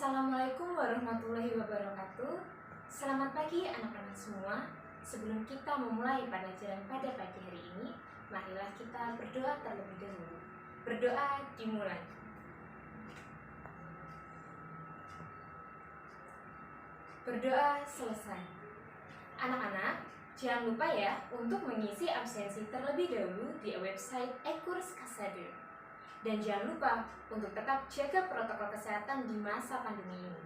Assalamualaikum warahmatullahi wabarakatuh. Selamat pagi anak-anak semua. Sebelum kita memulai pelajaran pada pagi hari ini, marilah kita berdoa terlebih dahulu. Berdoa dimulai. Berdoa selesai. Anak-anak, jangan lupa ya untuk mengisi absensi terlebih dahulu di website e-kurs Kasade. Dan jangan lupa untuk tetap jaga protokol kesehatan di masa pandemi ini.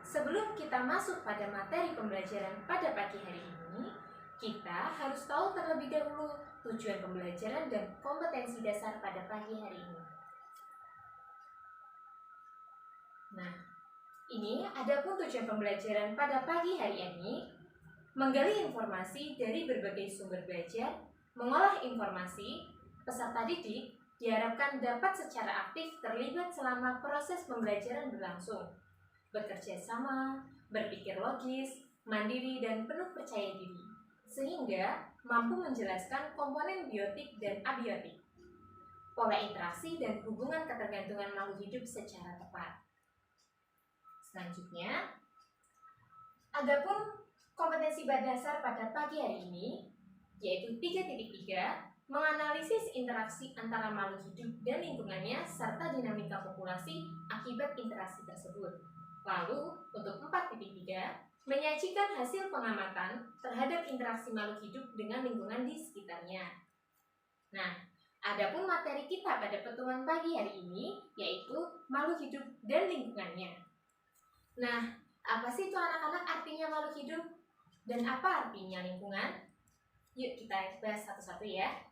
Sebelum kita masuk pada materi pembelajaran pada pagi hari ini, kita harus tahu terlebih dahulu tujuan pembelajaran dan kompetensi dasar pada pagi hari ini. Nah, ini adapun tujuan pembelajaran pada pagi hari ini: menggali informasi dari berbagai sumber belajar, mengolah informasi. Peserta didik diharapkan dapat secara aktif terlibat selama proses pembelajaran berlangsung, bekerja sama, berpikir logis, mandiri, dan penuh percaya diri, sehingga mampu menjelaskan komponen biotik dan abiotik, pola interaksi dan hubungan ketergantungan makhluk hidup secara tepat. Selanjutnya, adapun kompetensi dasar pada pagi hari ini yaitu 3.3, menganalisis interaksi antara makhluk hidup dan lingkungannya serta dinamika populasi akibat interaksi tersebut. Lalu, untuk 4.3, menyajikan hasil pengamatan terhadap interaksi makhluk hidup dengan lingkungan di sekitarnya. Nah, adapun materi kita pada pertemuan pagi hari ini yaitu makhluk hidup dan lingkungannya. Nah, apa sih itu anak-anak artinya makhluk hidup? Dan apa artinya lingkungan? Yuk kita bahas satu-satu ya.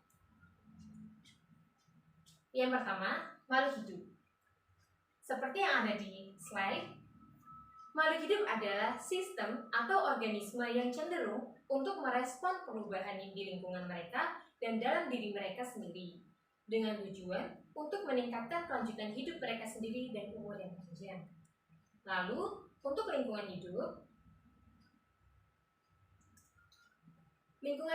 Yang pertama, makhluk hidup. Seperti yang ada di slide, makhluk hidup adalah sistem atau organisme yang cenderung untuk merespon perubahan di lingkungan mereka dan dalam diri mereka sendiri, dengan tujuan untuk meningkatkan kelanjutan hidup mereka sendiri dan umur yang panjang. Lalu, untuk lingkungan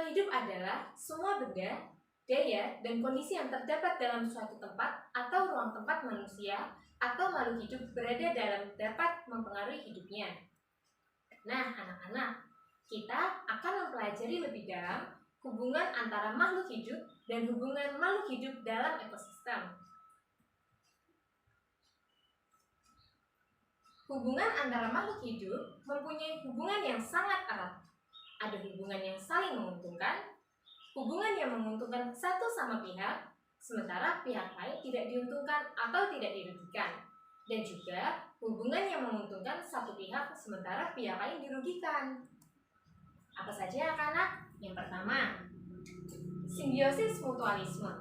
hidup adalah semua benda, daya, dan kondisi yang terdapat dalam suatu tempat atau ruang tempat manusia atau makhluk hidup berada dalam dapat mempengaruhi hidupnya. Nah, anak-anak, kita akan mempelajari lebih dalam hubungan antara makhluk hidup dan hubungan makhluk hidup dalam ekosistem. Hubungan antara makhluk hidup mempunyai hubungan yang sangat erat. Ada hubungan yang saling menguntungkan, hubungan yang menguntungkan satu sama pihak, sementara pihak lain tidak diuntungkan atau tidak dirugikan. Dan juga hubungan yang menguntungkan satu pihak, sementara pihak lain dirugikan. Apa saja anak-anak? Yang pertama, simbiosis mutualisme.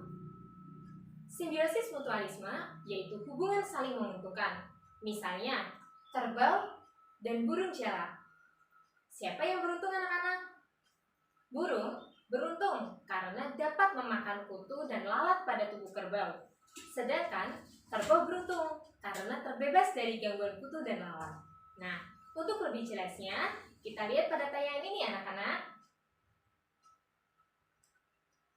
Simbiosis mutualisme yaitu hubungan saling menguntungkan. Misalnya, kerbau dan burung jalak. Siapa yang beruntung anak-anak? Burung beruntung karena dapat memakan kutu dan lalat pada tubuh kerbau. Sedangkan kerbau beruntung karena terbebas dari gangguan kutu dan lalat. Nah, untuk lebih jelasnya, kita lihat pada tayangan ini anak-anak.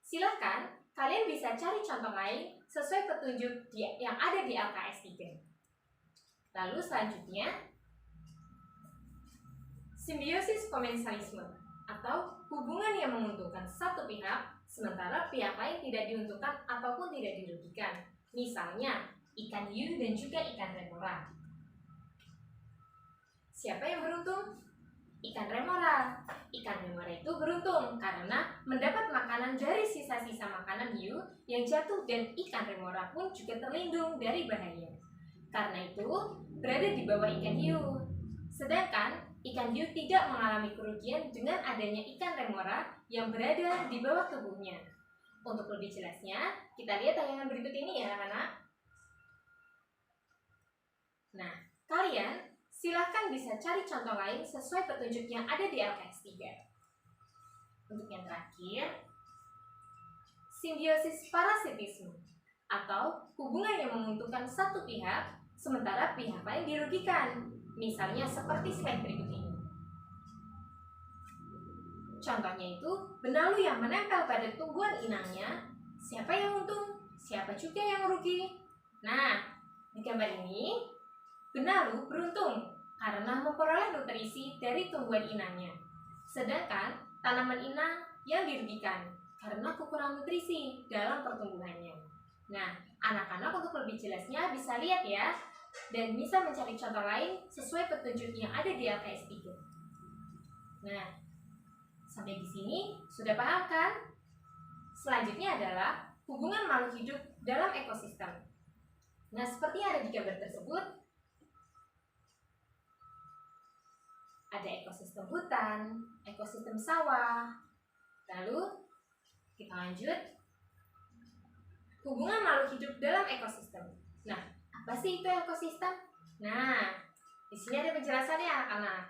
Silahkan, kalian bisa cari contoh lain sesuai petunjuk yang ada di LKS 3. Lalu selanjutnya, simbiosis komensalisme atau hubungan yang menguntungkan satu pihak, sementara pihak lain tidak diuntungkan ataupun tidak dirugikan. Misalnya, ikan hiu dan juga ikan remora. Siapa yang beruntung? Ikan remora. Ikan remora itu beruntung karena mendapat makanan dari sisa-sisa makanan hiu yang jatuh, dan ikan remora pun juga terlindung dari bahaya. Karena itu, berada di bawah ikan hiu. Sedangkan ikan hiu tidak mengalami kerugian dengan adanya ikan remora yang berada di bawah tubuhnya. Untuk lebih jelasnya, kita lihat tayangan berikut ini ya anak-anak. Nah, kalian silahkan bisa cari contoh lain sesuai petunjuk yang ada di LKS 3. Untuk yang terakhir, simbiosis parasitisme atau hubungan yang menguntungkan satu pihak, sementara pihak lain dirugikan. Misalnya seperti slide berikut ini. Contohnya itu, benalu yang menempel pada tumbuhan inangnya. Siapa yang untung? Siapa juga yang rugi? Nah, di gambar ini, benalu beruntung karena memperoleh nutrisi dari tumbuhan inangnya. Sedangkan tanaman inang yang dirugikan karena kekurangan nutrisi dalam pertumbuhannya. Nah, anak-anak untuk lebih jelasnya bisa lihat ya, dan bisa mencari contoh lain sesuai petunjuk yang ada di LKS 3. Nah, sampai di sini sudah paham kan? Selanjutnya adalah hubungan makhluk hidup dalam ekosistem. Nah, seperti yang ada di gambar tersebut, ada ekosistem hutan, ekosistem sawah. Lalu, kita lanjut. Hubungan makhluk hidup dalam ekosistem. Nah, apa sih itu ekosistem? Nah, di sini ada penjelasannya anak-anak.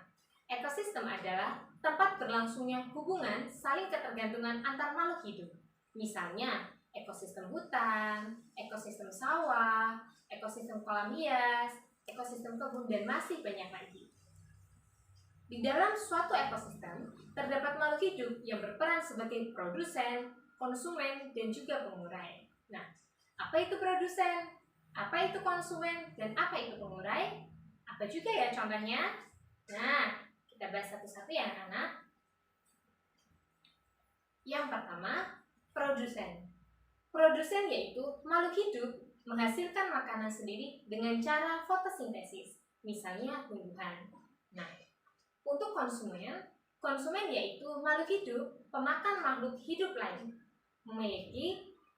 Ekosistem adalah tempat berlangsungnya hubungan saling ketergantungan antar makhluk hidup. Misalnya, ekosistem hutan, ekosistem sawah, ekosistem kolam hias, ekosistem kebun, dan masih banyak lagi. Di dalam suatu ekosistem, terdapat makhluk hidup yang berperan sebagai produsen, konsumen, dan juga pengurai. Nah, apa itu produsen? Apa itu konsumen? Dan apa itu pengurai? Apa juga ya contohnya? Nah, kita bahas satu-satu ya anak-anak. Yang pertama, produsen. Produsen yaitu makhluk hidup menghasilkan makanan sendiri dengan cara fotosintesis, misalnya tumbuhan. Nah, untuk konsumen, konsumen yaitu makhluk hidup pemakan makhluk hidup lain,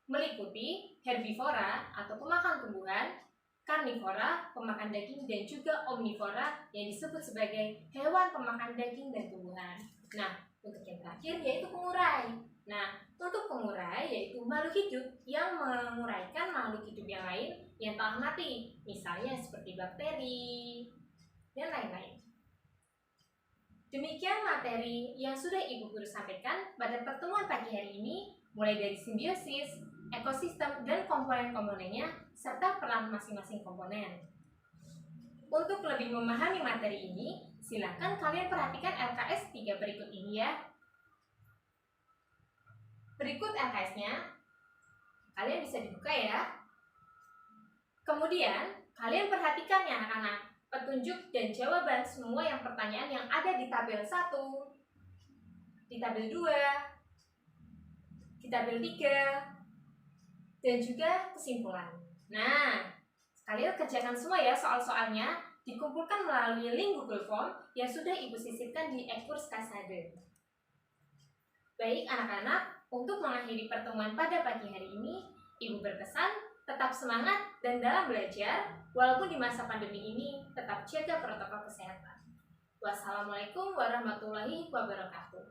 meliputi herbivora atau pemakan tumbuhan, karnivora pemakan daging, dan juga omnivora yang disebut sebagai hewan pemakan daging dan tumbuhan. Nah, untuk yang terakhir yaitu pengurai. Nah, untuk pengurai yaitu makhluk hidup yang menguraikan makhluk hidup yang lain yang telah mati, misalnya seperti bakteri dan lain-lain. Demikian materi yang sudah Ibu Guru sampaikan pada pertemuan pagi hari ini, mulai dari simbiosis, ekosistem, dan komponen-komponennya, serta peran masing-masing komponen. Untuk lebih memahami materi ini, silakan kalian perhatikan LKS 3 berikut ini ya. Berikut LKS-nya, kalian bisa dibuka ya. Kemudian, kalian perhatikan ya anak-anak, petunjuk dan jawaban semua yang pertanyaan yang ada di tabel 1, di tabel 2, di tabel 3, dan juga kesimpulan. Nah, kalian kerjakan semua ya soal-soalnya, dikumpulkan melalui link Google Form yang sudah Ibu sisipkan di e-kurs Kasade. Baik anak-anak, untuk mengakhiri pertemuan pada pagi hari ini, Ibu berpesan tetap semangat dan dalam belajar, walaupun di masa pandemi ini tetap jaga protokol kesehatan. Wassalamualaikum warahmatullahi wabarakatuh.